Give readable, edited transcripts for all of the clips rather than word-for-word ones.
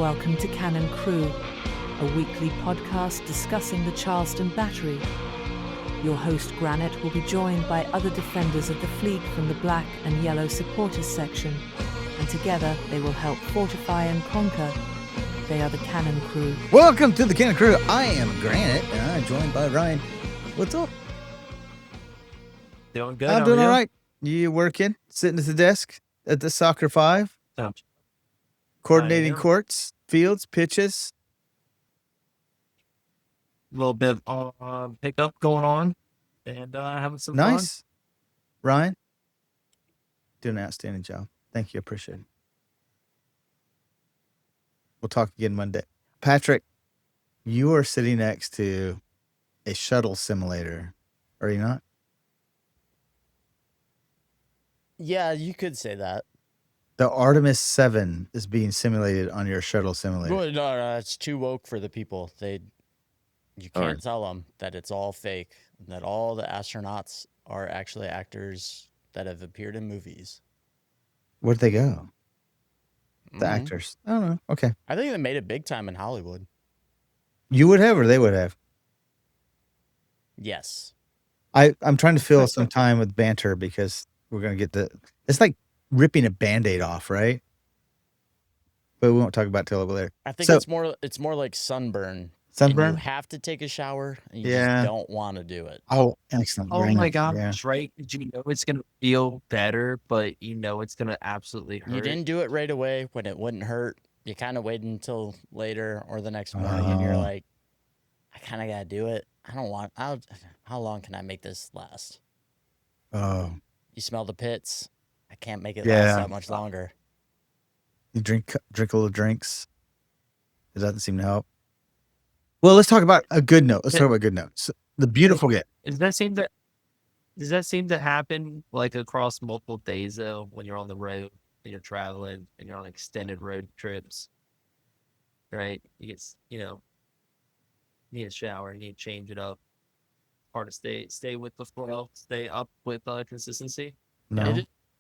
welcome to Cannon Crew, a weekly podcast discussing the Charleston Battery. Your host Granite will be joined by other defenders of the fleet from the black and yellow supporters section, and together they will help fortify and conquer. They are the Cannon Crew. Welcome to the Cannon Crew. I am Granite, and I'm joined by Ryan. What's up? Doing good. I'm doing all right. You working? Sitting at the desk at the Soccer 5? Coordinating courts, fields, pitches. A little bit of pickup going on, and having some nice. Ryan, doing an outstanding job. Thank you. Appreciate it. We'll talk again Monday. Patrick, you are sitting next to a shuttle simulator, are you not? Yeah, you could say that. The Artemis 7 is being simulated on your shuttle simulator. Well, no, it's too woke for the people. You can't tell them that it's all fake, and that all the astronauts are actually actors that have appeared in movies. Where'd they go? The actors. I don't know. Okay. I think they made it big time in Hollywood. You would have, or they would have? Yes. I'm trying to fill some time with banter because we're going to get it's like ripping a Band-Aid off, right? But we won't talk about it till a little later. I think it's more like sunburn. Sunburn? And you have to take a shower, and you just don't want to do it. Oh, excellent. Oh my gosh, right? Did you know it's going to feel better, but you know it's going to absolutely hurt? You didn't do it right away when it wouldn't hurt. You kind of waited until later or the next morning, and you're like, I kind of got to do it. How long can I make this last? Oh. You smell the pits. I can't make it last that much longer. You drink a little drinks. It doesn't seem to help. Well, let's talk about a good note. Let's talk about a good note. So, the beautiful game. Does that seem to happen like across multiple days though, when you're on the road and you're traveling and you're on extended road trips? Right? You get, need a shower, you need to change it up. Hard to stay with the flow, stay up with consistency. No,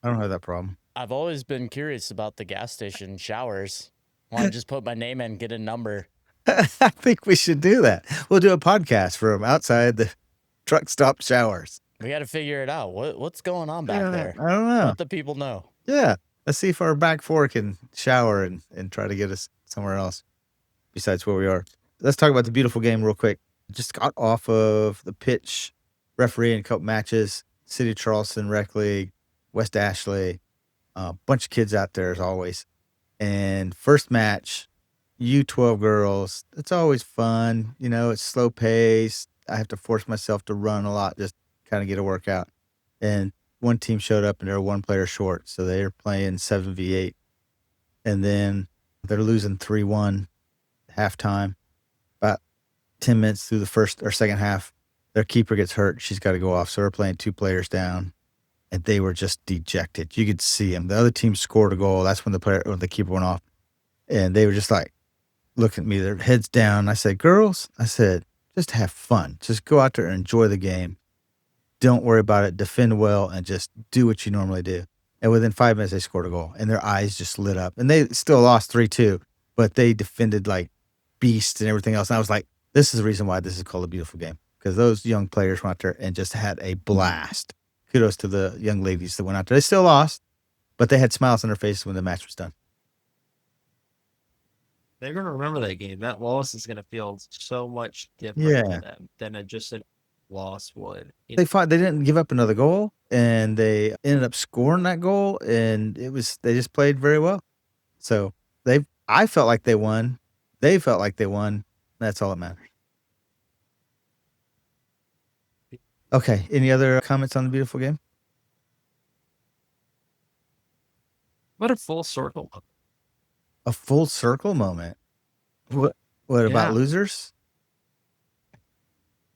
I don't have that problem. I've always been curious about the gas station showers. I want to just put my name in, get a number. I think we should do that. We'll do a podcast from outside the truck stop showers. We got to figure it out. What's going on back there? I don't know. Let the people know. Yeah. Let's see if our back four can shower and try to get us somewhere else besides where we are. Let's talk about the beautiful game real quick. Just got off of the pitch, refereeing a couple matches, City of Charleston, Rec League, West Ashley, a bunch of kids out there as always. And first match, U12 girls, it's always fun. It's slow pace. I have to force myself to run a lot, just kind of get a workout. And one team showed up and they were one player short. So they're playing 7v8. And then they're losing 3-1 halftime. About 10 minutes through the first or second half, their keeper gets hurt. She's got to go off. So we're playing two players down. And they were just dejected. You could see them. The other team scored a goal. That's when the keeper went off. And they were just like, looking at me, their heads down. I said, girls, just have fun. Just go out there and enjoy the game. Don't worry about it. Defend well and just do what you normally do. And within 5 minutes, they scored a goal. And their eyes just lit up. And they still lost 3-2, but they defended like beasts and everything else. And I was like, this is the reason why this is called a beautiful game. Because those young players went out there and just had a blast. Kudos to the young ladies that went out there. They still lost, but they had smiles on their faces when the match was done. They're going to remember that game. That loss is going to feel so much different than just a loss would. They didn't give up another goal, and they ended up scoring that goal, and they just played very well. So I felt like they won. They felt like they won. That's all that matters. Okay. Any other comments on the beautiful game? What a full circle. A full circle moment. What about losers?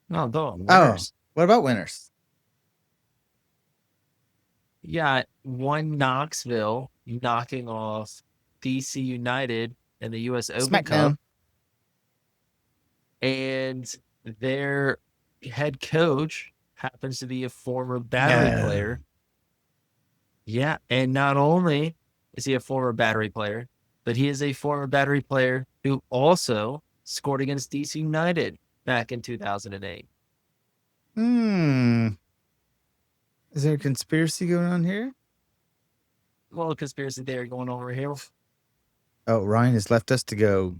No, winners. What about winners? Yeah, one Knoxville knocking off DC United in the U.S. Open Cup. And their head coach happens to be a former Battery player. Yeah, and not only is he a former Battery player, but he is a former Battery player who also scored against DC United back in 2008. Is there a conspiracy going on here? Well, a conspiracy theory going over here. Oh, Ryan has left us to go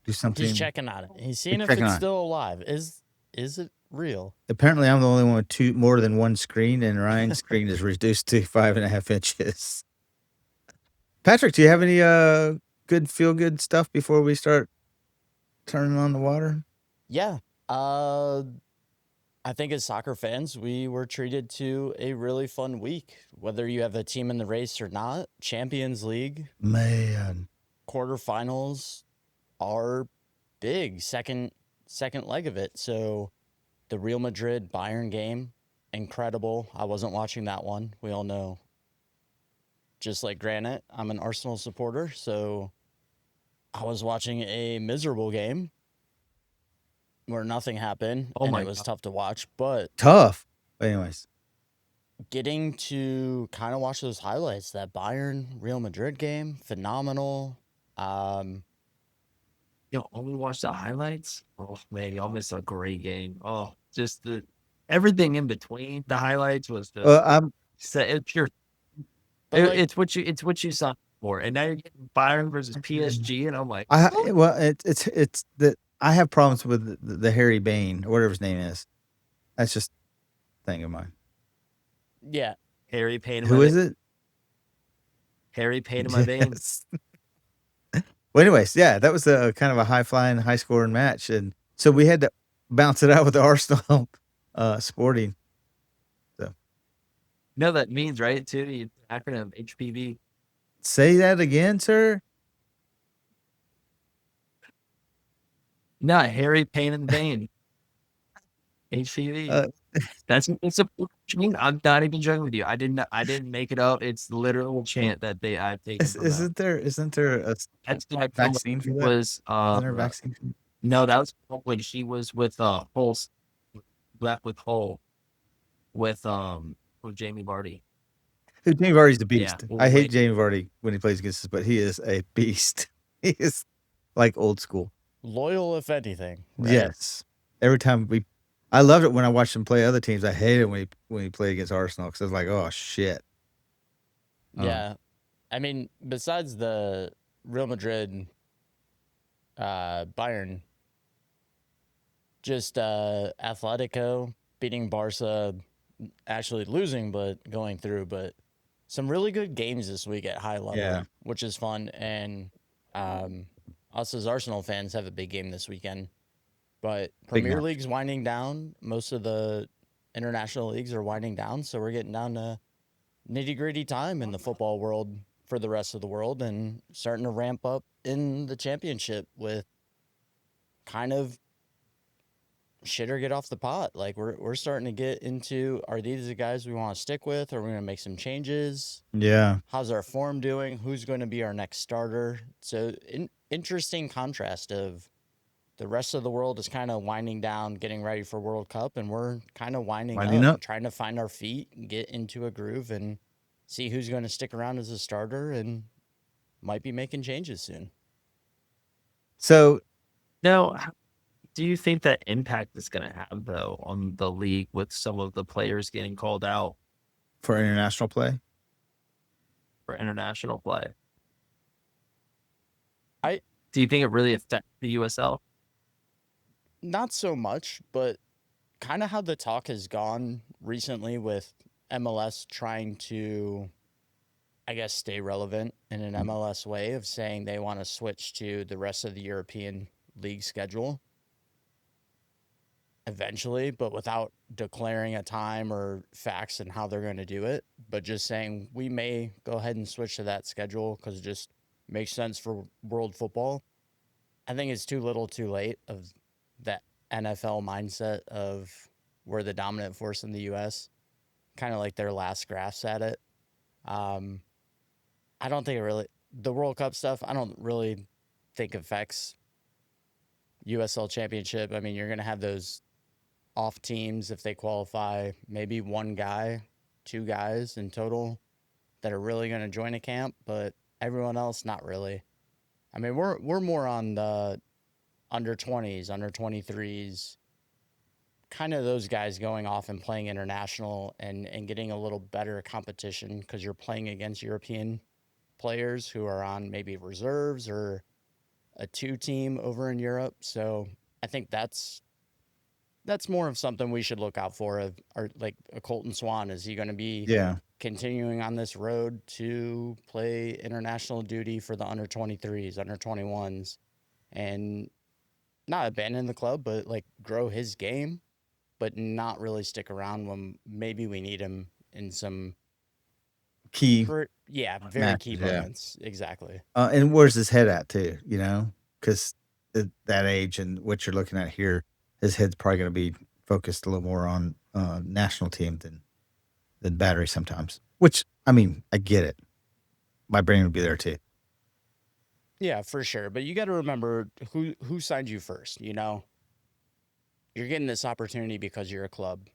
do something. He's checking on it. He's seeing if checking it's on it. still alive. Is it real? Apparently, I'm the only one with more than one screen, and Ryan's screen is reduced to 5.5 inches. Patrick, do you have any good feel-good stuff before we start turning on the water? Yeah. I think as soccer fans, we were treated to a really fun week. Whether you have a team in the race or not, Champions League, Man. quarterfinals are big. Second leg of it. So the Real Madrid Bayern game, incredible. I wasn't watching that one. We all know. Just like Granite, I'm an Arsenal supporter, so I was watching a miserable game where nothing happened, Oh and my it was God. tough to watch. But Tough. But anyways. getting to kind of watch those highlights, that Bayern Real Madrid game, phenomenal. Only watch the highlights? Oh, man, y'all missed a great game. Oh, just everything in between the highlights was just it's pure. But like, It's what you saw for, and now you're getting Bayern versus PSG, and I'm like, it's that I have problems with the Harry Bain or whatever his name is. That's just a thing of mine. yeah, Harry Payne. Who is it? Harry Payne in my veins. Well, anyways, yeah, that was a kind of a high-flying, high-scoring match, and so we had to bounce it out with the Arsenal Sporting. So You know what that means, right? Too, the acronym HPV. say that again, sir. No, Harry Payne in the vein. HPV. It's a chant. I'm not even joking with you. I didn't make it up. It's the literal chant that I've taken. Isn't there a vaccine for that? Was Isn't there a vaccine? No, that was when she was with Hull, left with Hull, with Jamie Vardy. Jamie Vardy's the beast. Yeah, I hate Jamie Vardy when he plays against us, but he is a beast. He is like old school. loyal if anything. Right? Yes. Every time I loved it when I watched him play other teams. I hated it when he played against Arsenal because I was like, oh shit. Yeah. I mean, besides the Real Madrid, Bayern, just Atletico beating Barca, actually losing, but going through. But some really good games this week at high level, which is fun. And us as Arsenal fans have a big game this weekend. But Premier League's winding down. Most of the international leagues are winding down. So we're getting down to nitty-gritty time in the football world for the rest of the world and starting to ramp up in the championship with kind of shit or get off the pot. Like we're starting to get into, are these the guys we want to stick with? Are we going to make some changes? Yeah. How's our form doing? Who's going to be our next starter? So interesting contrast of the rest of the world is kind of winding down, getting ready for World Cup, and we're kind of winding up, trying to find our feet, get into a groove, and see who's going to stick around as a starter and might be making changes soon. So, now, do you think that impact is going to have, though, on the league with some of the players getting called out for international play? Do you think it really affects the USL? Not so much, but kind of how the talk has gone recently with MLS trying to, I guess, stay relevant in an MLS way of saying they want to switch to the rest of the European league schedule eventually, but without declaring a time or facts and how they're going to do it, but just saying we may go ahead and switch to that schedule because it just makes sense for world football. I think it's too little too late of that NFL mindset of we're the dominant force in the U.S., kind of like their last grasp at it. I don't think it really, the World Cup stuff, I don't really think affects USL Championship. I mean, you're going to have those off teams if they qualify, maybe one guy, two guys in total that are really going to join a camp, but Everyone else, not really. I mean, we're more on the under 20s, under 23s, kind of those guys going off and playing international and getting a little better competition because you're playing against European players who are on maybe reserves or a 2 team over in Europe. So I think that's more of something we should look out for. Or like a Colton Swan, is he going to be continuing on this road to play international duty for the under 23s, under 21s, and not abandon the club, but like grow his game, but not really stick around when maybe we need him in some key very matches, key moments. Exactly. And where's his head at too? You know, because at that age and what you're looking at here, his head's probably going to be focused a little more on national team than Battery sometimes. Which, I mean, I get it. My brain would be there too. Yeah, for sure. But you got to remember who signed you first. You know, you're getting this opportunity because you're a club.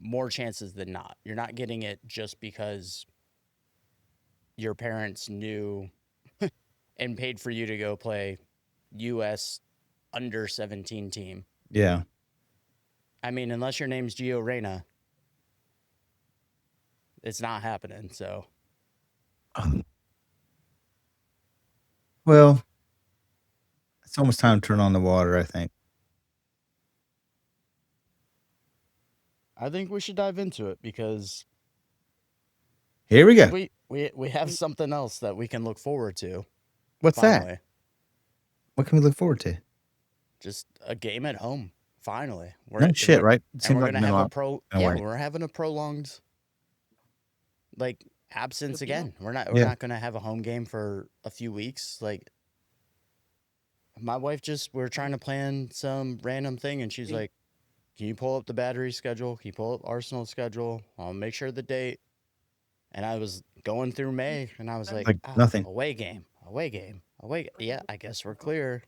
More chances than not, you're not getting it just because your parents knew and paid for you to go play U.S. under 17 team. Yeah. I mean, unless your name's Gio Reyna, it's not happening. So, well, it's almost time to turn on the water, I think. I think we should dive into it because here we go. We have something else that we can look forward to. What's finally. that? What can we look forward to? Just a game at home. Finally, No shit, right? And we're gonna have we're having a prolonged like absence again. We're not gonna have a home game for a few weeks. Like my wife we're trying to plan some random thing, and she's like, "Can you pull up the Battery schedule? Can you pull up Arsenal's schedule? I'll make sure the date." And I was going through May, and I was like nothing. Away game. Yeah, I guess we're clear.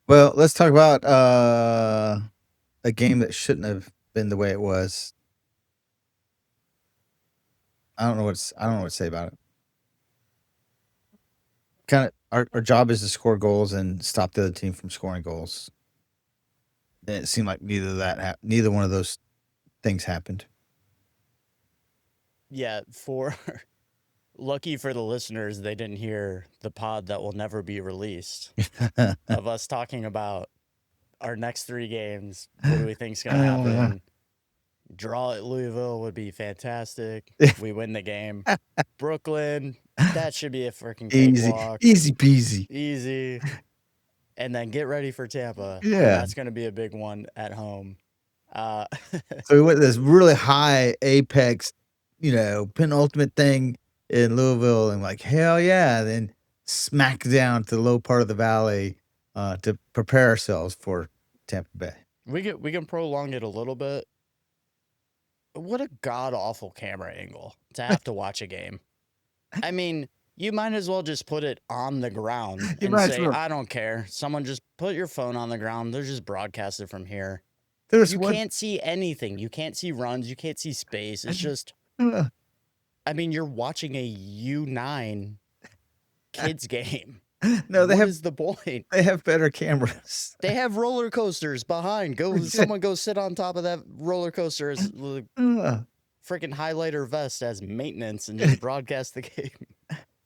Well, let's talk about a game that shouldn't have been the way it was. I don't know what to say about it. Kind of our job is to score goals and stop the other team from scoring goals. And it seemed like neither one of those things happened. Yeah, lucky for the listeners, they didn't hear the pod that will never be released of us talking about our next 3 games. What do we think's going to happen? Draw at Louisville would be fantastic. We win the game. Brooklyn, that should be a freaking cakewalk. Easy peasy. Easy. And then get ready for Tampa. Yeah. That's going to be a big one at home. So we went this really high apex, penultimate thing in Louisville, and like, hell yeah, then smack down to the low part of the valley to prepare ourselves for Tampa Bay. We can prolong it a little bit. What a god-awful camera angle to have to watch a game. I mean, you might as well just put it on the ground and say, I don't care. Someone just put your phone on the ground. They're just broadcasted from here. Can't see anything. You can't see runs. You can't see space. It's just... I mean, you're watching a U9 kids game. No, what is the point? They have better cameras. They have roller coasters behind. Someone go sit on top of that roller coaster as freaking highlighter vest as maintenance and just broadcast the game.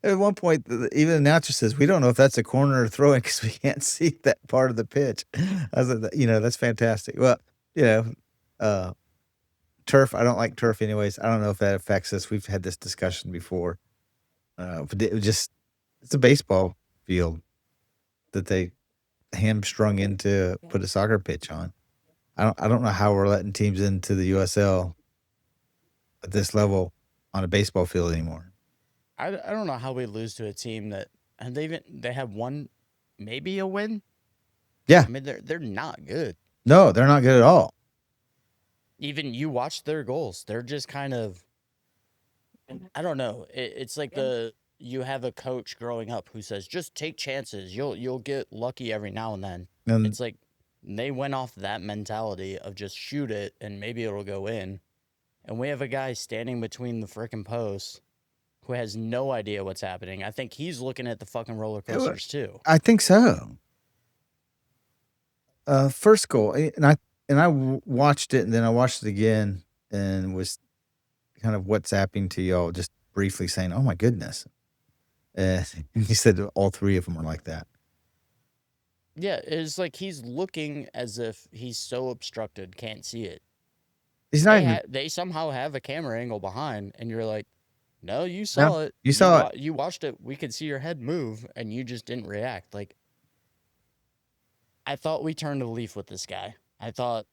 At one point, even the announcer says, "We don't know if that's a corner or throwing because we can't see that part of the pitch." I was like, that's fantastic. Well, turf. I don't like turf anyways. I don't know if that affects us. We've had this discussion before. But it's a baseball field that they hamstrung into put a soccer pitch on. I don't know how we're letting teams into the USL at this level on a baseball field anymore. I don't know how we lose to a team that they have one, maybe a win. Yeah, I mean they're not good. No, they're not good at all. Even you watch their goals, they're just kind of, I don't know. It's like you have a coach growing up who says, just take chances. You'll get lucky every now and then. And it's like they went off that mentality of just shoot it and maybe it'll go in. and we have a guy standing between the frickin' posts who has no idea what's happening. I think he's looking at the fucking roller coasters too. I think so. First goal, and I watched it, and then I watched it again, and was kind of WhatsApping to y'all, just briefly saying, "Oh my goodness!" And he said all three of them are like that. Yeah, it's like he's looking as if he's so obstructed, can't see it. He's not even. They somehow have a camera angle behind, and you're like, no, you saw it. You saw it. You watched it. We could see your head move, and you just didn't react. Like, I thought we turned a leaf with this guy. I thought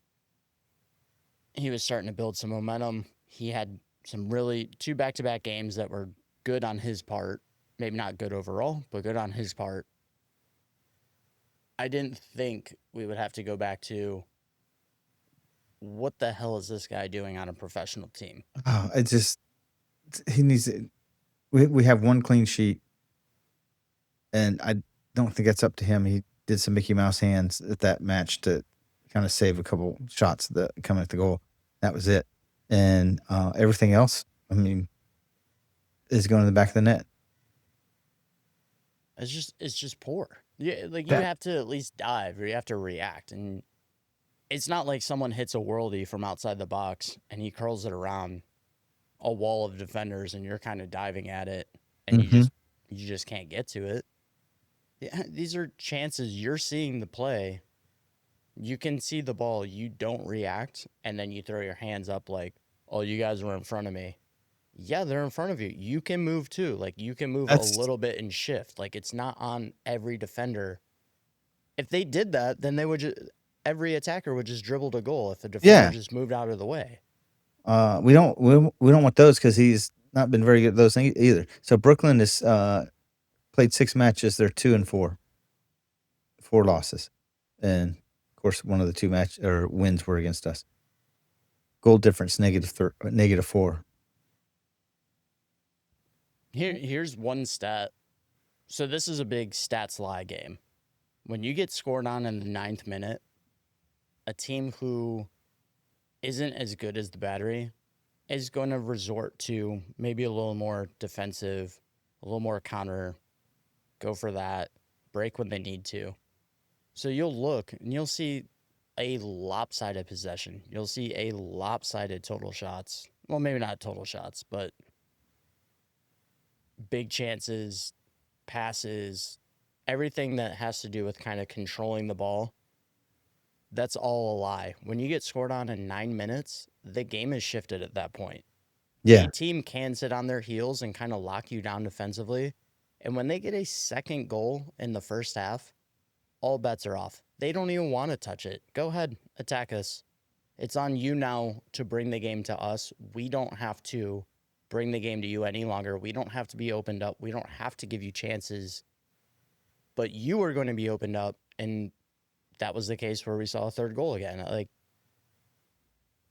he was starting to build some momentum. He had some really 2 back-to-back games that were good on his part. Maybe not good overall, but good on his part. I didn't think we would have to go back to what the hell is this guy doing on a professional team? Oh, he needs. We have one clean sheet, and I don't think that's up to him. He did some Mickey Mouse hands at that match to kind of save a couple shots that coming at the goal. That was it, and everything else, I mean, is going to the back of the net. It's just poor. Yeah, like you have to at least dive or you have to react, and it's not like someone hits a worldie from outside the box and he curls it around a wall of defenders and you're kind of diving at it and you just can't get to it. Yeah, these are chances. You're seeing the play. You can see the ball. You don't react, and then you throw your hands up like, "Oh, you guys were in front of me." Yeah, they're in front of you. You can move too. Like, you can move a little bit and shift. Like, it's not on every defender. If they did that, then they would every attacker would just dribble to goal if the defender just moved out of the way. We don't want those because he's not been very good at those things either. So Brooklyn has played 6 matches. They're 2-4, 4 losses, and of course one of the 2 wins were against us. Goal difference -4. Here's one stat. So this is a big stats lie game. When you get scored on in the 9th minute, a team who isn't as good as the Battery is going to resort to maybe a little more defensive, a little more counter, go for that, break when they need to. So you'll look and you'll see a lopsided possession. You'll see a lopsided total shots. Well, maybe not total shots, but big chances, passes, everything that has to do with kind of controlling the ball. That's all a lie. When you get scored on in 9 minutes, the game is shifted at that point. Yeah. A team can sit on their heels and kind of lock you down defensively. And when they get a second goal in the first half, all bets are off. They don't even want to touch it. Go ahead, attack us. It's on you now to bring the game to us. We don't have to bring the game to you any longer. We don't have to be opened up. We don't have to give you chances. But you are going to be opened up, and that was the case where we saw a 3rd goal again. Like,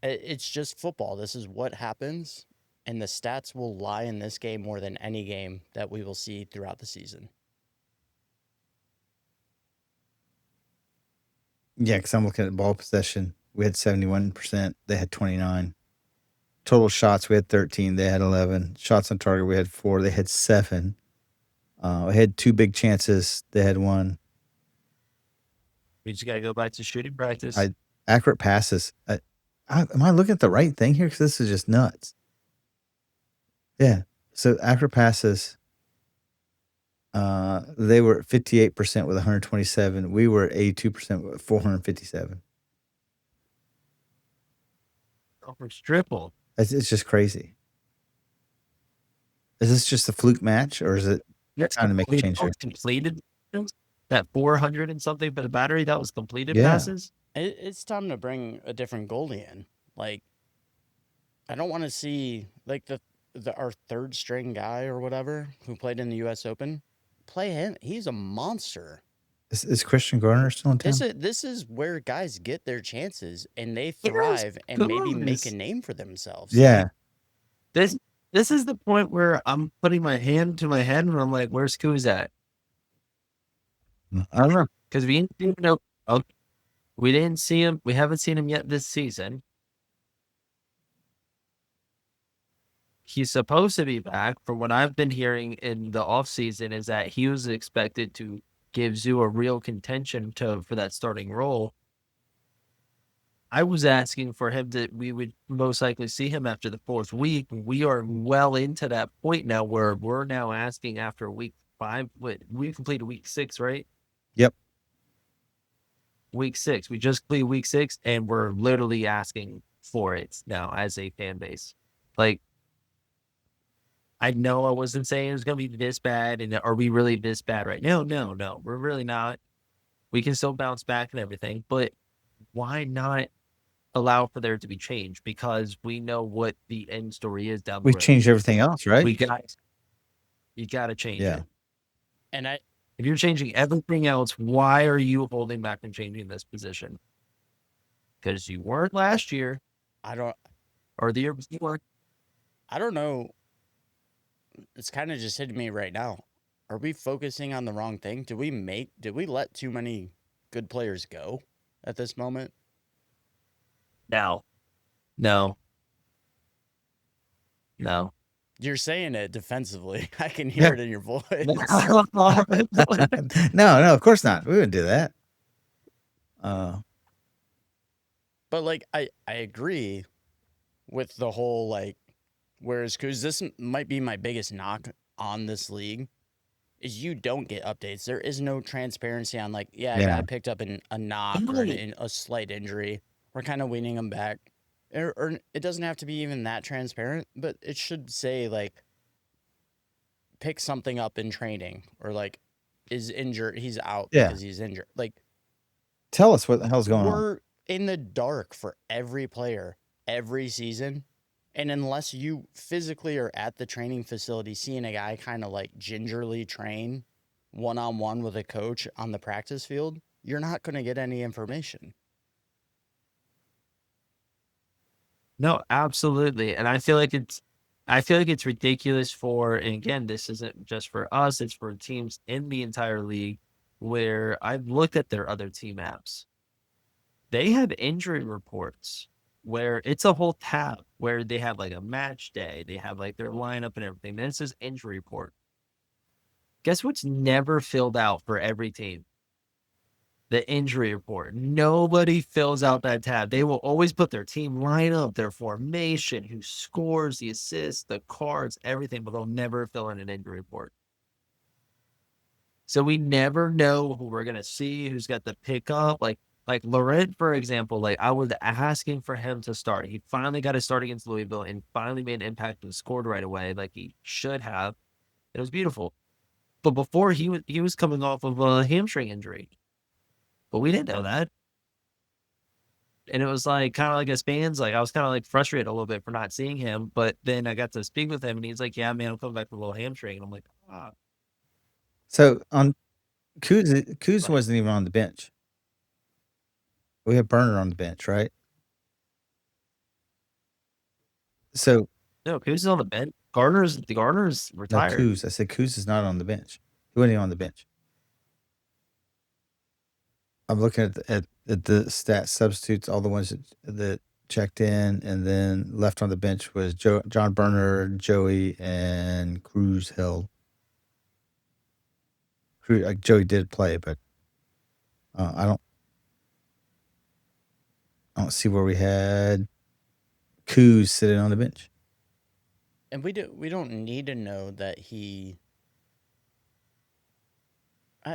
it's just football. This is what happens, and the stats will lie in this game more than any game that we will see throughout the season. Yeah, because I'm looking at ball possession. We had 71%. They had 29. Total shots, we had 13. They had 11. Shots on target, we had 4. They had 7. We had 2 big chances. They had 1. We just got to go back to shooting practice. Accurate passes. Am I looking at the right thing here? Because this is just nuts. Yeah. So accurate passes, they were 58% with 127. We were 82% with 457. Almost triple. It's just crazy. Is this just a fluke match, or is it trying to make a change here? Completed that 400 and something for the Battery, that was completed passes. It's time to bring a different goalie in. Like, I don't want to see like our 3rd string guy or whatever who played in the U.S. Open. Play him. He's a monster. Is Christian Garner still in town? This is where guys get their chances and they thrive and maybe make a name for themselves. Yeah. This is the point where I'm putting my hand to my head and I'm like, where's Kuz at? I don't know. Because we didn't see him. We haven't seen him yet this season. he's supposed to be back. From what I've been hearing in the offseason is that he was expected to give Zoo a real contention for that starting role. I was asking for him we would most likely see him after the 4th week. We are well into that point now where we're now asking after week 5. We completed week 6, right? Yep. Week 6. We just completed week 6, and we're literally asking for it now as a fan base. Like, I know I wasn't saying it was going to be this bad, and are we really this bad right now? No, we're really not. We can still bounce back and everything, but why not allow for there to be change? Because we know what the end story is down the We road. changed everything else, right? You got to change Yeah. it. And If you're changing everything else, why are you holding back and changing this position? Because you weren't last year or the year before. I don't know. It's kind of just hitting me right now. Are we focusing on the wrong thing? Did we let too many good players go at this moment? No. You're saying it defensively. I can hear it in your voice. No, of course not. We wouldn't do that. But like I agree with the whole like, whereas because this might be my biggest knock on this league is you don't get updates. There is no transparency on like, a guy picked up a knock or a slight injury. We're kind of weaning him back. Or it doesn't have to be even that transparent, but it should say like pick something up in training or like is injured, he's out because he's injured. Like tell us what the hell's going on. We're in the dark for every player every season. And unless you physically are at the training facility seeing a guy kind of like gingerly train one-on-one with a coach on the practice field, you're not going to get any information. No, absolutely. And I feel like it's ridiculous and again, this isn't just for us, it's for teams in the entire league where I've looked at their other team apps. They have injury reports where it's a whole tab where they have like a match day, they have like their lineup and everything. Then it says injury report. Guess what's never filled out for every team? The injury report. Nobody fills out that tab. They will always put their team lineup, their formation, who scores, the assists, the cards, everything, but they'll never fill in an injury report. So we never know who we're gonna see, who's got the pickup. Like Laurent, for example, like I was asking for him to start. He finally got to start against Louisville and finally made an impact and scored right away, like he should have. It was beautiful. But before he was coming off of a hamstring injury. But we didn't know that. And it was like kind of like as fans, like I was kind of like frustrated a little bit for not seeing him. But then I got to speak with him and he's like, yeah, man, I'm coming back with a little hamstring. And I'm like, ah. So on Kuz wasn't even on the bench. We have Burner on the bench, right? So no, Kuz is on the bench. Gardner's retired. No, Kuz. I said Kuz is not on the bench. He wasn't even on the bench. I'm looking at the stat substitutes, all the ones that checked in, and then left on the bench was John Burner, Joey, and Cruz held. Joey did play, but I don't see where we had Kuz sitting on the bench. And we don't need to know that he.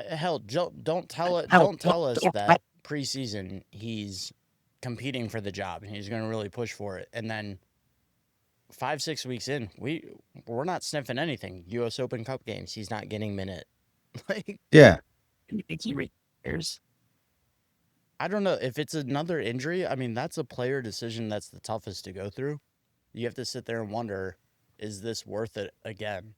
Hell, don't tell us that preseason he's competing for the job and he's going to really push for it. And then 5-6 weeks in, we're not sniffing anything. U.S. Open Cup games, he's not getting minute. Like, yeah. I don't know if it's another injury. I mean, that's a player decision that's the toughest to go through. You have to sit there and wonder, is this worth it again?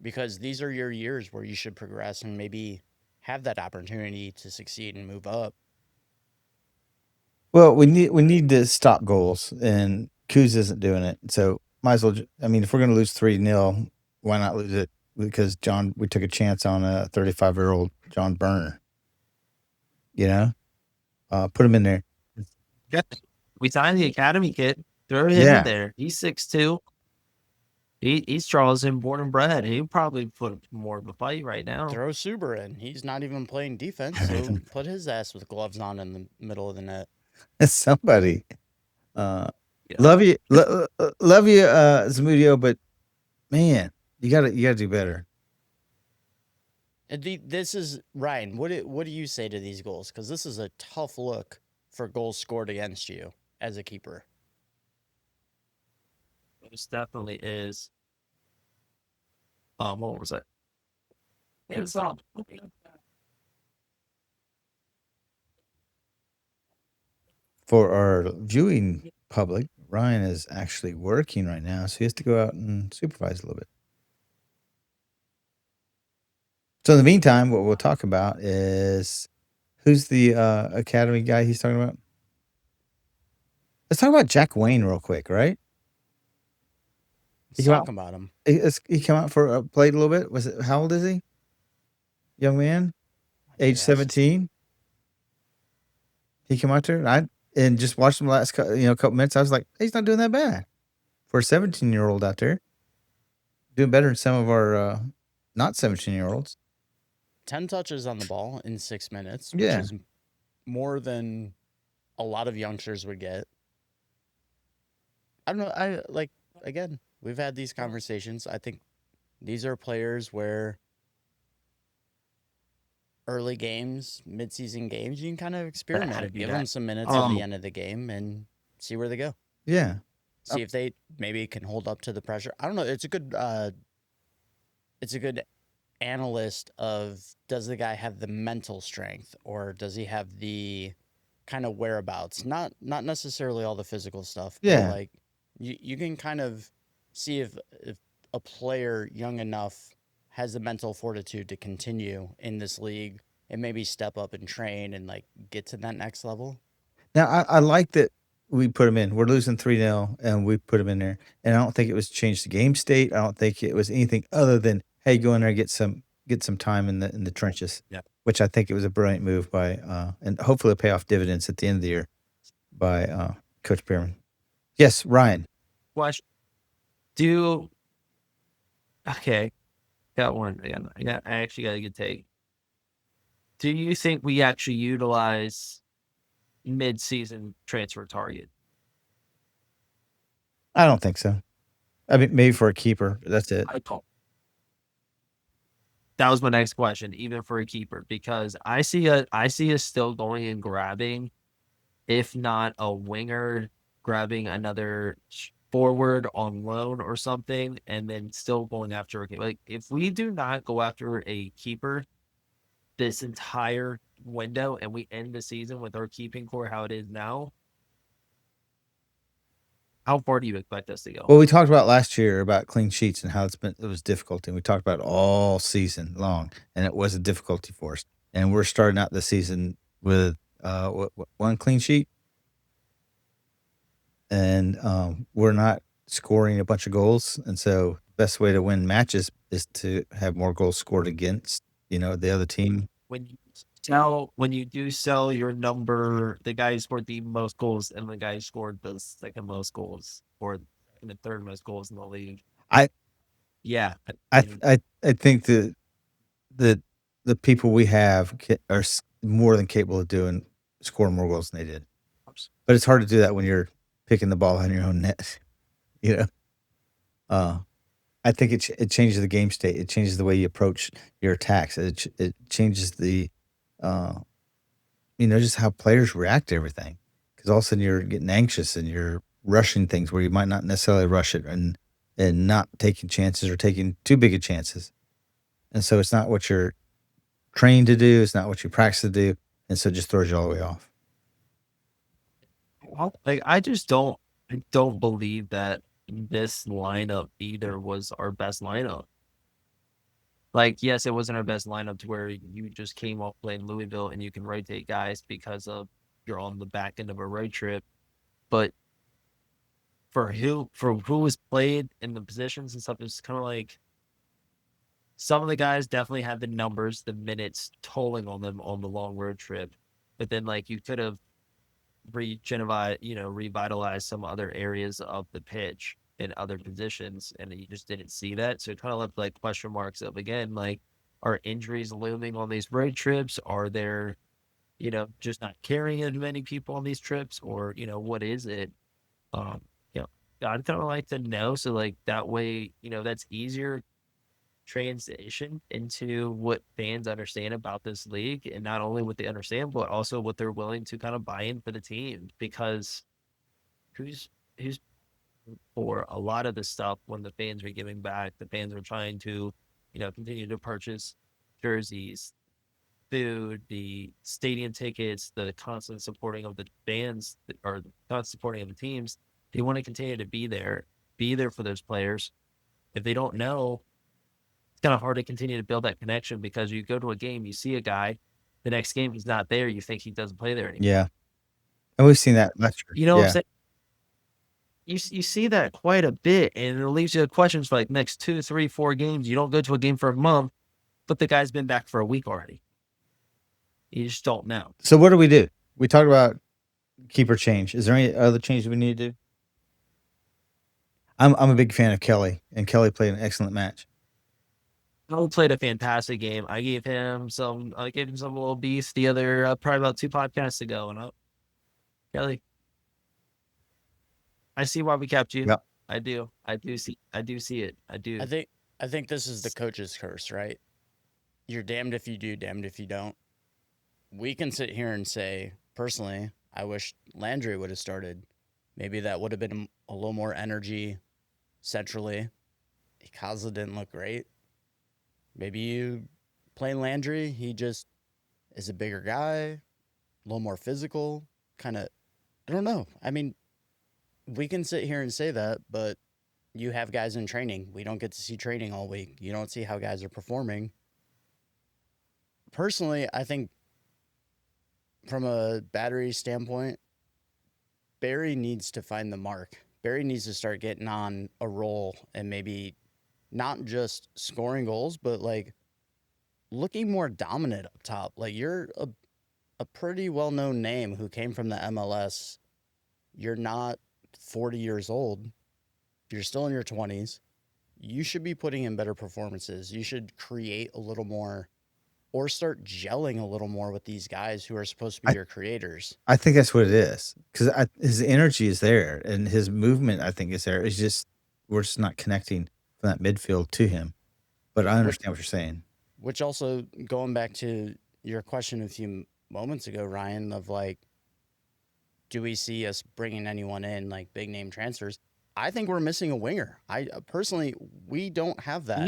Because these are your years where you should progress and maybe have that opportunity to succeed and move up. Well, we need to stop goals, and Kuz isn't doing it. So might as well. I mean, if we're going to lose 3-0, why not lose it? Because we took a chance on a 35-year-old John Burner. You know, put him in there. Yeah. We signed the academy kid. Throw him in there. He's 6'2". He's Charleston, born and bred. He'll probably put more of a fight right now. Throw Suber in. He's not even playing defense, so put his ass with gloves on in the middle of the net. Somebody. Yeah. Love you, Zamudio, but man, you gotta do better. This is Ryan. What do you say to these goals? Because this is a tough look for goals scored against you as a keeper. This definitely is. What was it? It's For our viewing public, Ryan is actually working right now, so he has to go out and supervise a little bit. So in the meantime, what we'll talk about is who's the academy guy he's talking about? Let's talk about Jack Wayne real quick, right? Let's talk about him. He came out for played a little bit. Was it, how old is he? Young man, age 17. He came out there, and just watched him last couple minutes. I was like, hey, he's not doing that bad for a 17-year-old out there. Doing better than some of our not 17-year-olds. 10 touches on the ball in 6 minutes, which Yeah. is more than a lot of youngsters would get. I don't know. Again, we've had these conversations. I think these are players where early games, mid-season games, you can kind of experiment. Give them some minutes at the end of the game and see where they go. Yeah. See if they maybe can hold up to the pressure. I don't know. It's a good analyst of, does the guy have the mental strength, or does he have the kind of whereabouts? Not necessarily all the physical stuff. Yeah. But like you can kind of see if a player young enough has the mental fortitude to continue in this league and maybe step up and train and like get to that next level. Now I like that we put him in. We're losing 3-0 and we put him in there. And I don't think it was change the game state. I don't think it was anything other than, hey, go in there and get some time in the trenches. Yeah. Which I think it was a brilliant move by and hopefully it'll pay off dividends at the end of the year by Coach Pearman. Yes, Ryan. Question. Okay. Got one. I actually got a good take. Do you think we actually utilize mid-season transfer target? I don't think so. I mean, maybe for a keeper. That's it. I don't. That was my next question, even for a keeper, because I see us still going and grabbing, if not a winger, grabbing another forward on loan or something, and then still going after a keeper. Like, if we do not go after a keeper this entire window and we end the season with our keeping core how it is now, how far do you expect us to go? Well, we talked about last year about clean sheets and how it was difficult, and we talked about it all season long, and it was a difficulty for us. And we're starting out the season with one clean sheet, and we're not scoring a bunch of goals. And so, the best way to win matches is to have more goals scored against the other team. When you do sell your number, the guy who scored the most goals and the guy who scored the second most goals or the third most goals in the league. I think that the people we have are more than capable of scoring more goals than they did. But it's hard to do that when you're picking the ball on your own net. I think it changes the game state. It changes the way you approach your attacks. It changes the just how players react to everything. Because all of a sudden you're getting anxious and you're rushing things where you might not necessarily rush it, and not taking chances or taking too big of chances. And so it's not what you're trained to do. It's not what you practice to do. And so it just throws you all the way off. Like, I don't believe that this lineup either was our best lineup. Like, yes, it wasn't our best lineup to where you just came off playing Louisville and you can rotate guys because of you're on the back end of a road trip. But for who was played in the positions and stuff, it's kind of like some of the guys definitely had the numbers, the minutes tolling on them on the long road trip. But then, like, you could have revitalized some other areas of the pitch. in other positions, and you just didn't see that. So it kind of left like question marks of, again, like, are injuries looming on these road trips? Are there, just not carrying as many people on these trips, or what is it? Um, I'd kind of like to know, so like that way, that's easier transition into what fans understand about this league, and not only what they understand, but also what they're willing to kind of buy in for the team. Because who's for a lot of the stuff when the fans are giving back, the fans are trying to, continue to purchase jerseys, food, the stadium tickets, the constant supporting of the fans, or the constant supporting of the teams. They want to continue to be there for those players. If they don't know, it's kind of hard to continue to build that connection, because you go to a game, you see a guy, the next game he's not there, you think he doesn't play there anymore. Yeah. And we've seen that last year. You know what I'm Yeah. saying? You see that quite a bit, and it leaves you with questions for like next 2, 3, 4 games. You don't go to a game for a month, but the guy's been back for a week already. You just don't know. So what do we do? We talked about keeper change. Is there any other changes we need to do? I'm a big fan of Kelly, and Kelly played an excellent match. He played a fantastic game. I gave him some little beast the other probably about 2 podcasts ago, and Kelly, I see why we kept you. Yep. I do see it. I do. I think this is the coach's curse, right? You're damned if you do, damned if you don't. We can sit here and say, personally, I wish Landry would have started. Maybe that would have been a little more energy centrally. Ikaza didn't look great. Maybe you play Landry, he just is a bigger guy, a little more physical, kind of, I don't know. I mean, we can sit here and say that, but you have guys in training. We don't get to see training all week. You don't see how guys are performing. Personally, I think from a Battery standpoint, Barry needs to find the mark. Barry needs to start getting on a roll, and maybe not just scoring goals, but like looking more dominant up top. Like, you're a pretty well-known name who came from the MLS. You're not 40 years old. You're still in your 20s. You should be putting in better performances. You should create a little more, or start gelling a little more with these guys who are supposed to be your creators. I think that's what it is, because his energy is there and his movement, I think, is there. It's just we're just not connecting from that midfield to him. But I understand what you're saying. Which also, going back to your question a few moments ago, Ryan, of like, do we see us bringing anyone in, like big name transfers? I think we're missing a winger. I personally, we don't have that.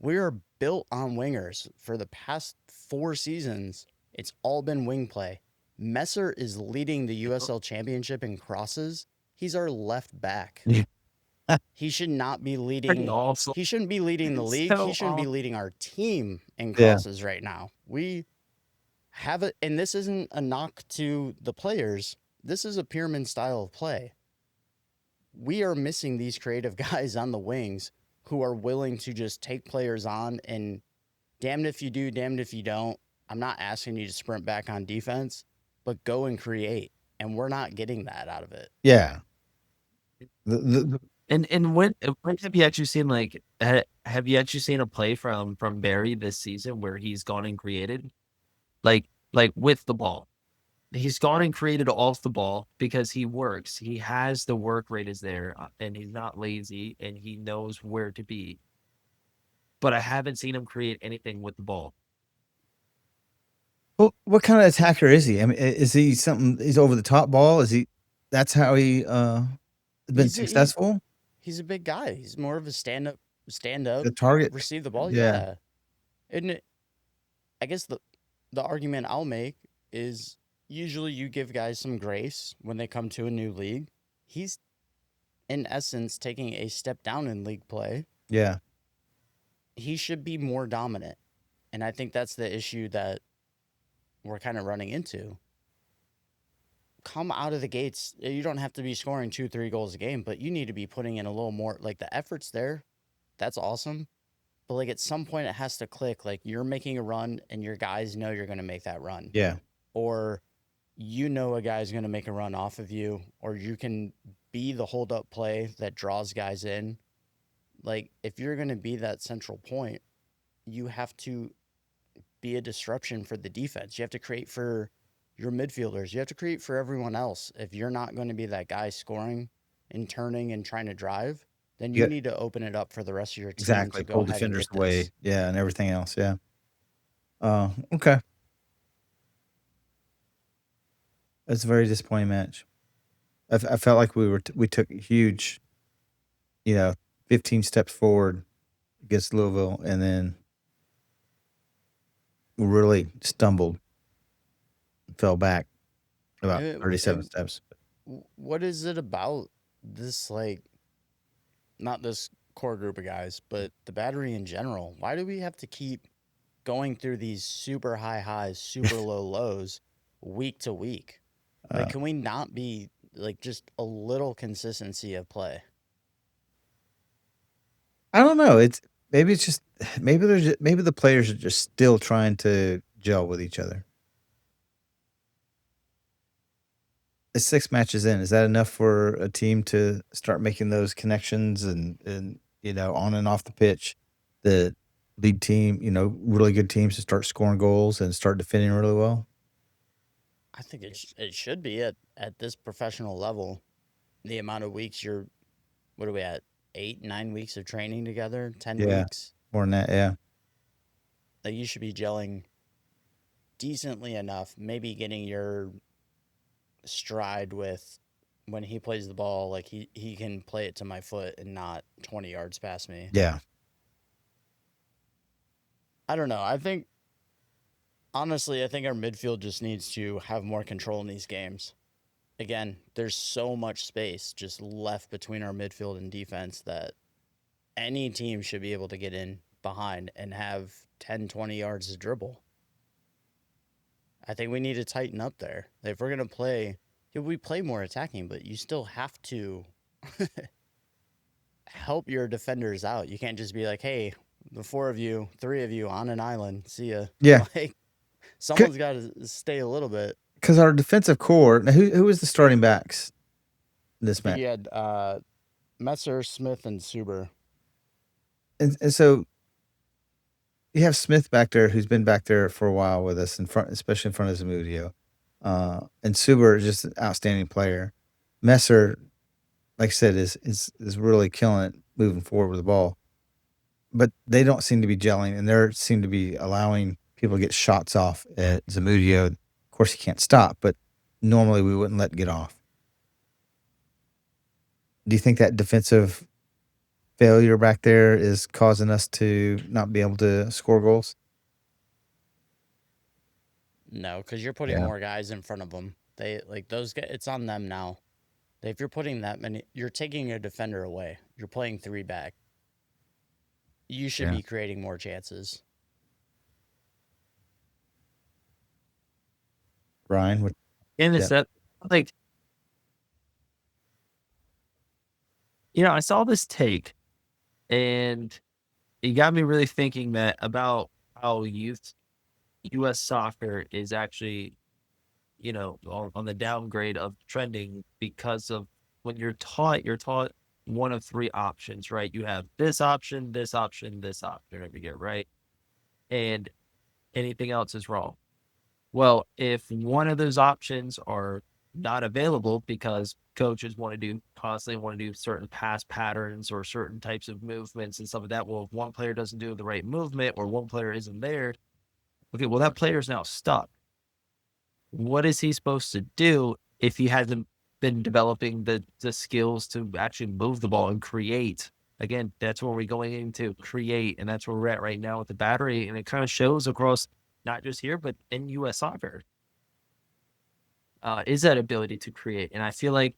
We are built on wingers. For the past 4 seasons, it's all been wing play. Messer is leading the USL Championship in crosses. He's our left back. He should not be leading. He shouldn't be leading the league. He shouldn't be leading our team in crosses right now. We have it, and this isn't a knock to the players. This is a pyramid style of play. We are missing these creative guys on the wings who are willing to just take players on, and damned if you do, damned if you don't. I'm not asking you to sprint back on defense, but go and create. And we're not getting that out of it. Yeah. And when have you actually seen, like, have you actually seen a play from Barry this season where he's gone and created, like with the ball? He's gone and created off the ball because he works. He has the work rate is there, and he's not lazy, and he knows where to be. But I haven't seen him create anything with the ball. Well, what kind of attacker is he? I mean, is he something? He's over the top ball. Is he? That's how he been successful. He's a big guy. He's more of a stand up, the target, receive the ball. Yeah. And I guess the argument I'll make is, usually you give guys some grace when they come to a new league. He's, in essence, taking a step down in league play. Yeah. He should be more dominant. And I think that's the issue that we're kind of running into. Come out of the gates. You don't have to be scoring 2-3 goals a game, but you need to be putting in a little more. Like, the effort's there. That's awesome. But, like, at some point it has to click. Like, you're making a run and your guys know you're going to make that run. Yeah. Or you know a guy's going to make a run off of you, or you can be the hold up play that draws guys in. Like, if you're going to be that central point, you have to be a disruption for the defense. You have to create for your midfielders. You have to create for everyone else. If you're not going to be that guy scoring and turning and trying to drive, then you need to open it up for the rest of your team exactly to go pull ahead and defenders get away. this. Yeah, and everything else. Yeah. Okay. It's a very disappointing match. I felt like we took a huge, 15 steps forward against Louisville, and then we really stumbled, fell back about 37 steps. What is it about this, like, not this core group of guys, but the Battery in general? Why do we have to keep going through these super high highs, super low lows week to week? Like, can we not be, like, just a little consistency of play? I don't know. Maybe the players are just still trying to gel with each other. It's 6 matches in. Is that enough for a team to start making those connections and on and off the pitch? The lead team, really good teams to start scoring goals and start defending really well? I think it should be at this professional level. The amount of weeks what are we at? 8, 9 weeks of training together, 10 weeks. More than that, yeah. Like, you should be gelling decently enough, maybe getting your stride with when he plays the ball, like he can play it to my foot and not 20 yards past me. Yeah. I don't know. Honestly, I think our midfield just needs to have more control in these games. Again, there's so much space just left between our midfield and defense that any team should be able to get in behind and have 10, 20 yards to dribble. I think we need to tighten up there. If we're going to play, we play more attacking, but you still have to help your defenders out. You can't just be like, hey, the 3 of you on an island, see ya. Yeah. Like, someone's got to stay a little bit. Because our defensive core, now who was the starting backs this match? He had Messer, Smith, and Suber. And so you have Smith back there, who's been back there for a while with us, especially in front of Zamudio. And Suber is just an outstanding player. Messer, like I said, is really killing it moving forward with the ball. But they don't seem to be gelling, and they seem to be allowing people to get shots off at Zamudio. Of course, he can't stop, but normally we wouldn't let get off. Do you think that defensive failure back there is causing us to not be able to score goals? No, because you're putting more guys in front of them. They like those guys. It's on them now. If you're putting that many, you're taking a defender away. You're playing 3 back. You should be creating more chances. Ryan, like, I saw this take, and it got me really thinking that about how U.S. soccer is actually, on the downgrade of trending because of when you're taught one of 3 options, right? You have this option, this option, this option every year, right? And anything else is wrong. Well, if one of those options are not available because coaches constantly want to do certain pass patterns or certain types of movements and stuff like that. Well, if one player doesn't do the right movement or one player isn't there, okay, well, that player is now stuck. What is he supposed to do if he hasn't been developing the skills to actually move the ball and create? Again, that's where we're going into create, and that's where we're at right now with the Battery, and it kind of shows across not just here, but in U.S. soccer. Is that ability to create. And I feel like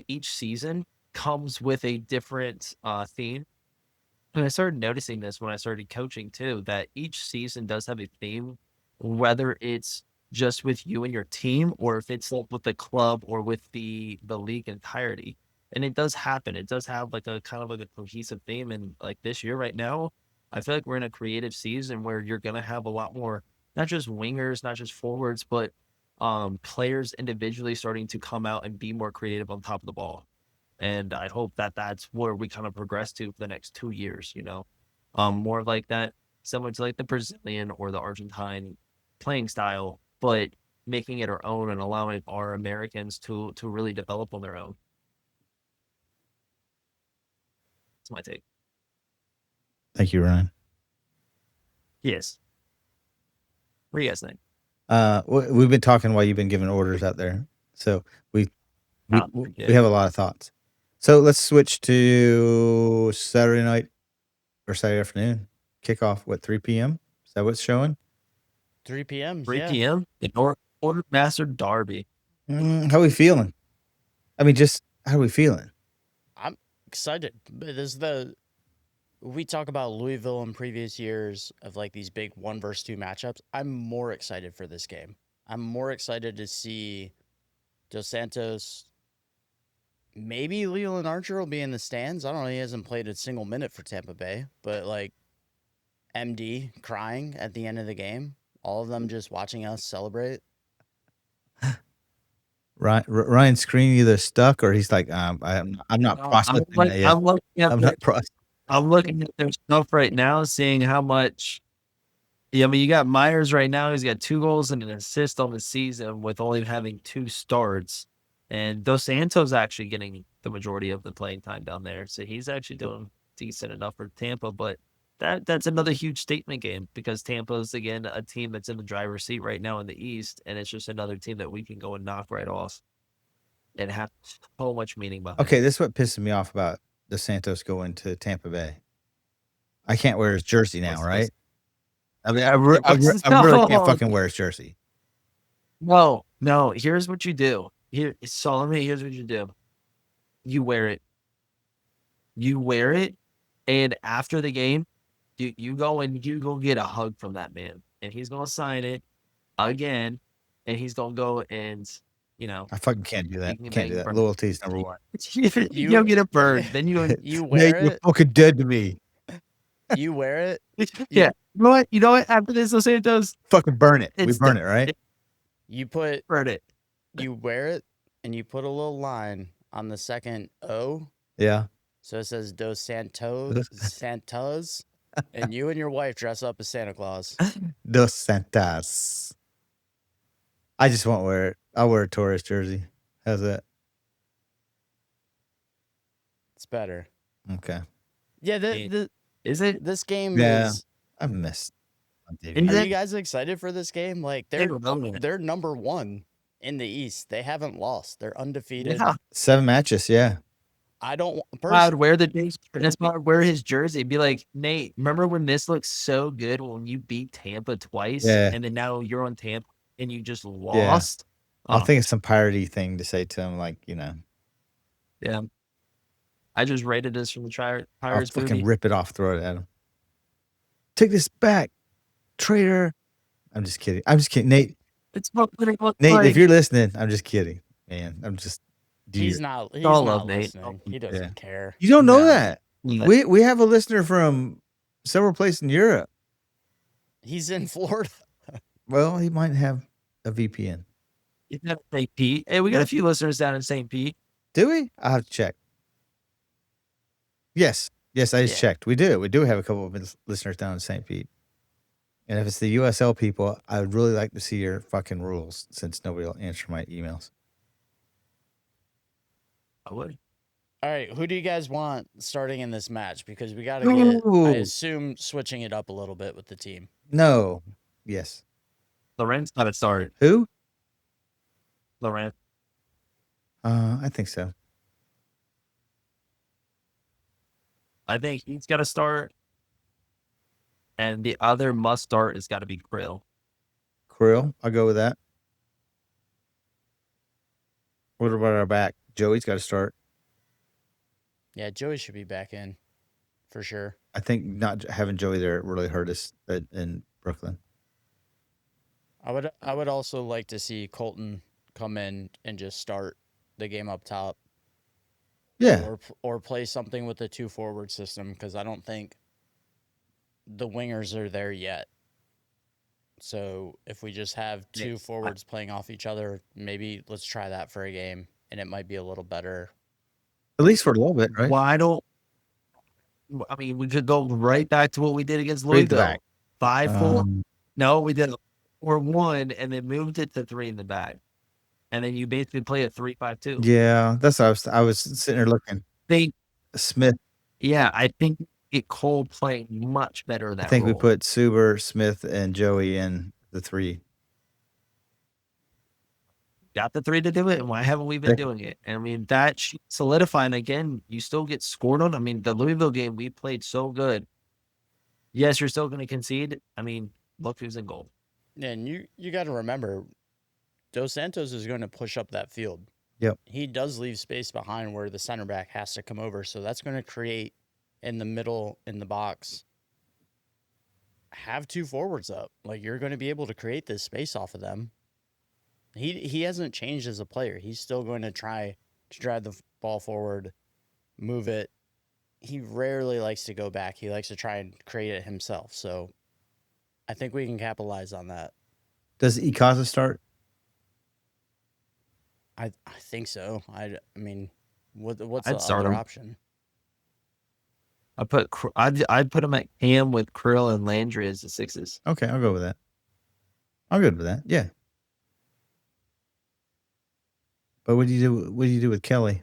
each season comes with a different theme. And I started noticing this when I started coaching too, that each season does have a theme, whether it's just with you and your team or if it's like with the club or with the league entirety. And it does happen. It does have like a kind of like a cohesive theme. And like this year right now, I feel like we're in a creative season where you're going to have a lot more, not just wingers, not just forwards, but players individually starting to come out and be more creative on top of the ball. And I hope that that's where we kind of progress to for the next 2 years, more like that, similar to like the Brazilian or the Argentine playing style, but making it our own and allowing our Americans to really develop on their own. That's my take. Thank you, Ryan. Yes. What do you guys think? We've been talking while you've been giving orders out there, so we have a lot of thoughts. So let's switch to Saturday night or Saturday afternoon kickoff. What, 3 p.m.? Is that what's showing? 3 p.m. 3 p.m. in Order Master Derby. How are we feeling? I mean, just how are we feeling? I'm excited. We talk about Louisville in previous years of like these big 1 versus 2 matchups. I'm more excited for this game. I'm more excited to see Dos Santos. Maybe Leland Archer will be in the stands. I don't know. He hasn't played a single minute for Tampa Bay, but like MD crying at the end of the game. All of them just watching us celebrate. Ryan's screen either stuck or he's like, I'm not processing that yet. I'm looking at their stuff right now, seeing how much. Yeah, I mean, you got Myers right now. He's got 2 goals and an assist on the season with only having 2 starts. And Dos Santos actually getting the majority of the playing time down there. So he's actually doing decent enough for Tampa. But that's another huge statement game because Tampa's, again, a team that's in the driver's seat right now in the East. And it's just another team that we can go and knock right off and have so much meaning behind it. Okay, this is what pisses me off about Dos Santos going to Tampa Bay. I can't wear his jersey now, right? I mean, I really can't fucking wear his jersey. No. Here's what you do. Here's what you do. You wear it, and after the game, you go get a hug from that man, and he's gonna sign it again, and he's gonna go and I fucking can't do that. Can't do that. Loyalty is number 1. You don't get a bird, then you wear it. You're fucking dead to me. You wear it. Yeah. You know what? After this, Dos Santos, fucking burn it. We burn it, right? Burn it. You wear it, and you put a little line on the second O. Yeah. So it says Dos Santos, and you and your wife dress up as Santa Claus. Dos Santos. I just won't wear it. I'll wear a Torres jersey. How's that? It's better. Okay. Yeah. Is it? This game is. I missed. Are you guys excited for this game? Like they're number 1 in the East. They haven't lost. They're undefeated. Yeah. 7 matches. Yeah. I don't. I'd wear wear his jersey. Be like, Nate, remember when this looked so good when you beat Tampa twice, and then now you're on Tampa and you just lost? Yeah. I think it's some piratey thing to say to him, like Yeah. I just rated this from the Pirates. I'll fucking rip it off, throw it at him. Take this back, traitor. I'm just kidding. Nate. It's what it looks Nate, like. if you're listening, I'm just kidding, man. I'm just. He's not Nate. He doesn't care. You don't know that. We have a listener from several places in Europe. He's in Florida. Well, he might have a VPN. He's not St. Pete. Hey, we got a few listeners down in St. Pete. Do we? I'll have to check. Yes, I just checked. We do. We do have a couple of listeners down in St. Pete. And if it's the USL people, I would really like to see your fucking rules since nobody will answer my emails. I would. All right, who do you guys want starting in this match? Because we got to get, I assume, switching it up a little bit with the team. No. Yes. Laurent's got it started. Who? Laurent. I think so. I think he's got to start. And the other must start has got to be Krill. Krill, I'll go with that. What about our back? Joey's got to start. Yeah, Joey should be back in for sure. I think not having Joey there really hurt us in Brooklyn. I would also like to see Colton come in and just start the game up top. Yeah. Or play something with the 2-forward system because I don't think the wingers are there yet. So if we just have two forwards playing off each other, maybe let's try that for a game, and it might be a little better. At least for a little bit, right? I mean, we could go right back to what we did against Three at the Louisville. back. 5-4. No, we did 4-1 and then moved it to 3 in the back. And then you basically play a 3-5-2. Yeah, that's what I was sitting there looking. Smith. Yeah, I think it Cole playing much better that I think role. we put Suber, Smith, and Joey in the 3. Got the 3 to do it, and why haven't we been doing it? And I mean, that solidifying again, you still get scored on. I mean, the Louisville game, we played so good. Yes, you're still going to concede. I mean, look who's in goal. And you got to remember, Dos Santos is going to push up that field. Yep. He does leave space behind where the center back has to come over, so that's going to create in the middle in the box. Have 2 forwards up. Like, you're going to be able to create this space off of them. He hasn't changed as a player. He's still going to try to drive the ball forward, move it. He rarely likes to go back. He likes to try and create it himself. So I think we can capitalize on that. Does Ikaza start? I think so. I mean, what's I'd the start other him. option? I'd put him at Cam with Krill and Landry as the 6s. Okay, I'll go with that. I'm good with that. Yeah. But what do you do? What do you do with Kelly?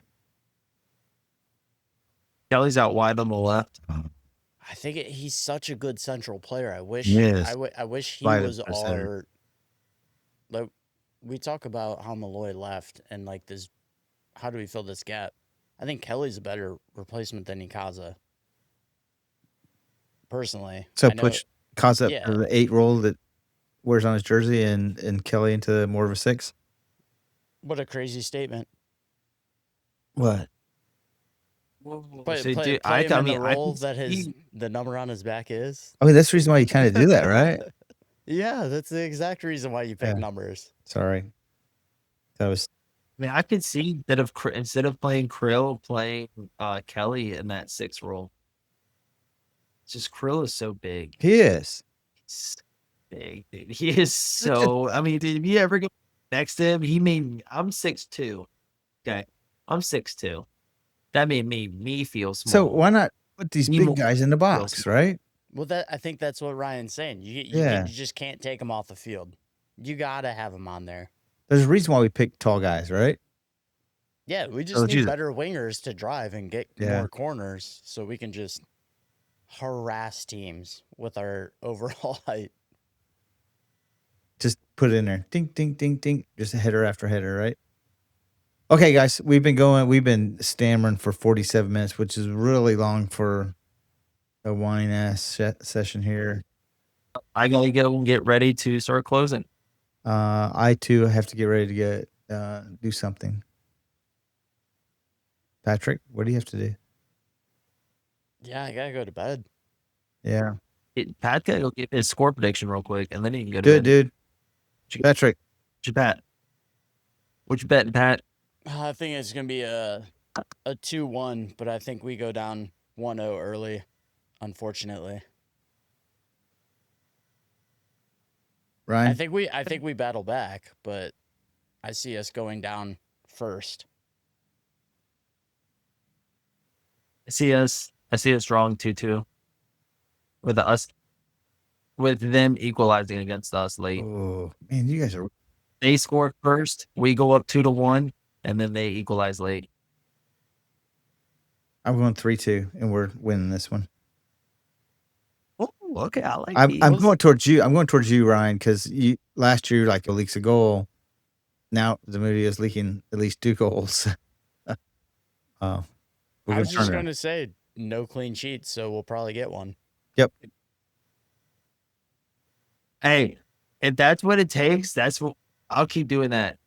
Kelly's out wide on the left. I think he's such a good central player. I wish Yes. I wish he Slide was him for center. our. Like, we talk about how Malloy left and like this. How do we fill this gap? I think Kelly's a better replacement than Ikaza. Personally, So I know- push Kaza Yeah. to the 8 role that wears on his jersey and Kelly into more of a 6. What a crazy statement. What? But So, play, dude, play him I in mean, the I role can that see- the number on his back is. I mean, that's the reason why you kind of do that, right? Yeah, that's the exact reason why you pick Yeah. numbers. Sorry. That was I mean, I could see that instead of playing Krill, playing Kelly in that 6 role. It's just Krill is so big. he is. He's big, dude. He is so. I mean, dude, if you ever go next to him, I'm 6'2". Okay, I'm 6'2". That made me feel small. So why not put these Nemo- big guys in the box, right? Well, I think that's what Ryan's saying. You Yeah. just can't take them off the field. You gotta have them on there. There's a reason why we pick tall guys, right? Yeah, we just Oh, need Jesus. better wingers to drive and get Yeah. more corners, so we can just harass teams with our overall height. Just put it in there. Ding, ding, ding, ding. Just a header after header, right? Okay, guys, we've been stammering for 47 minutes, which is really long for a whine ass session here. I gotta go and get ready to start closing. I too have to get ready to do something. Patrick, what do you have to do? Yeah, I gotta go to bed. Yeah. Pat gotta go get his score prediction real quick, and then he can go to Do it, bed. dude. What Patrick. you bet? What you betting, Pat? I think it's gonna be a 2-1, but I think we go down 1-0 early, unfortunately. Ryan. I think we battle back, but I see us going down first. I see us drawing 2-2 with them equalizing against us late. Oh, man, you guys are They score first, we go up 2-1, and then they equalize late. I'm going 3-2 and we're winning this one. Oh, okay, I like I'm Eagles. going towards you. I'm going towards you, Ryan, because last year like leaks a goal. Now Zamudio is leaking at least 2 goals. I was just going to say no clean sheets, so we'll probably get one. Yep. Hey, if that's what it takes, that's what I'll keep doing that.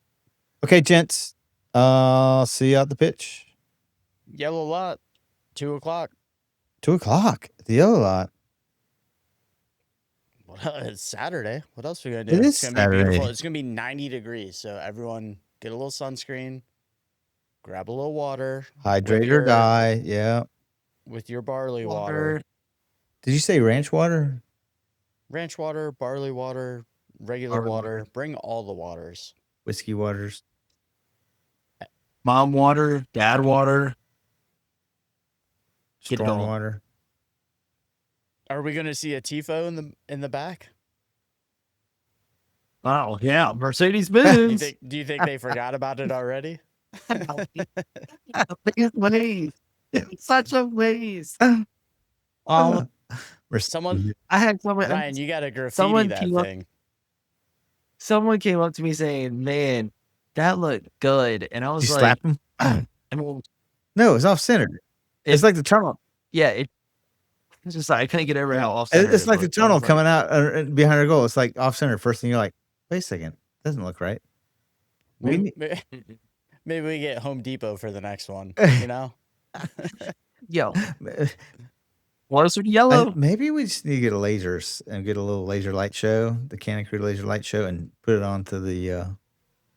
Okay, gents. See you out the pitch. Yellow lot, 2:00. 2:00. The yellow lot. Well, it's Saturday. What else are we gonna do? It is It's gonna be Saturday. beautiful. It's gonna be 90 degrees. So everyone get a little sunscreen, grab a little water. Hydrate with or your- die. Yeah. With your barley water. Did you say ranch water? Ranch water, barley water, regular Hard water. Bring all the waters. Whiskey waters. Mom water, dad water. Get it Storm all. water. Are we going to see a tifo in the back? Oh yeah, Mercedes Do you Benz. think they forgot about it already? Biggest waste. It's such a waste. Someone, I had someone. Ryan, you got to graffiti someone that came up- thing. Someone came up to me saying, "Man, that looked good," and I was You like, slap him? I mean, No, it's off center. It's like the tunnel. yeah, it's just like I couldn't get over how off. It's like the tunnel coming out behind our goal. It's like off center. First thing you're like, wait a second, doesn't look right. Maybe we get Home Depot for the next one. You know? Yo, water's yellow. Maybe we just need to get a lasers and get a little laser light show, the Cannon Crew laser light show, and put it onto the.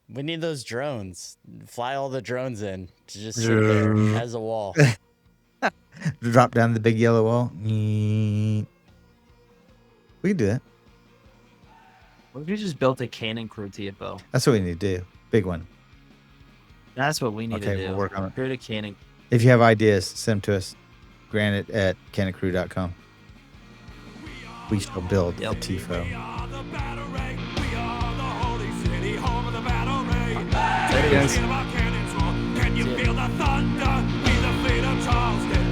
We need those drones. Fly all the drones in to just sit there as a wall. Drop down the big yellow wall. We can do that. What if you just built a Cannon Crew TFO? That's what we need to do. Big one. That's what we need to do. We'll work on it. Create a Cannon. If you have ideas, send them to us. Granite at cannoncrew.com. We shall build a TIFO. There it is. Can you feel the thunder? Be the fleet of Charleston.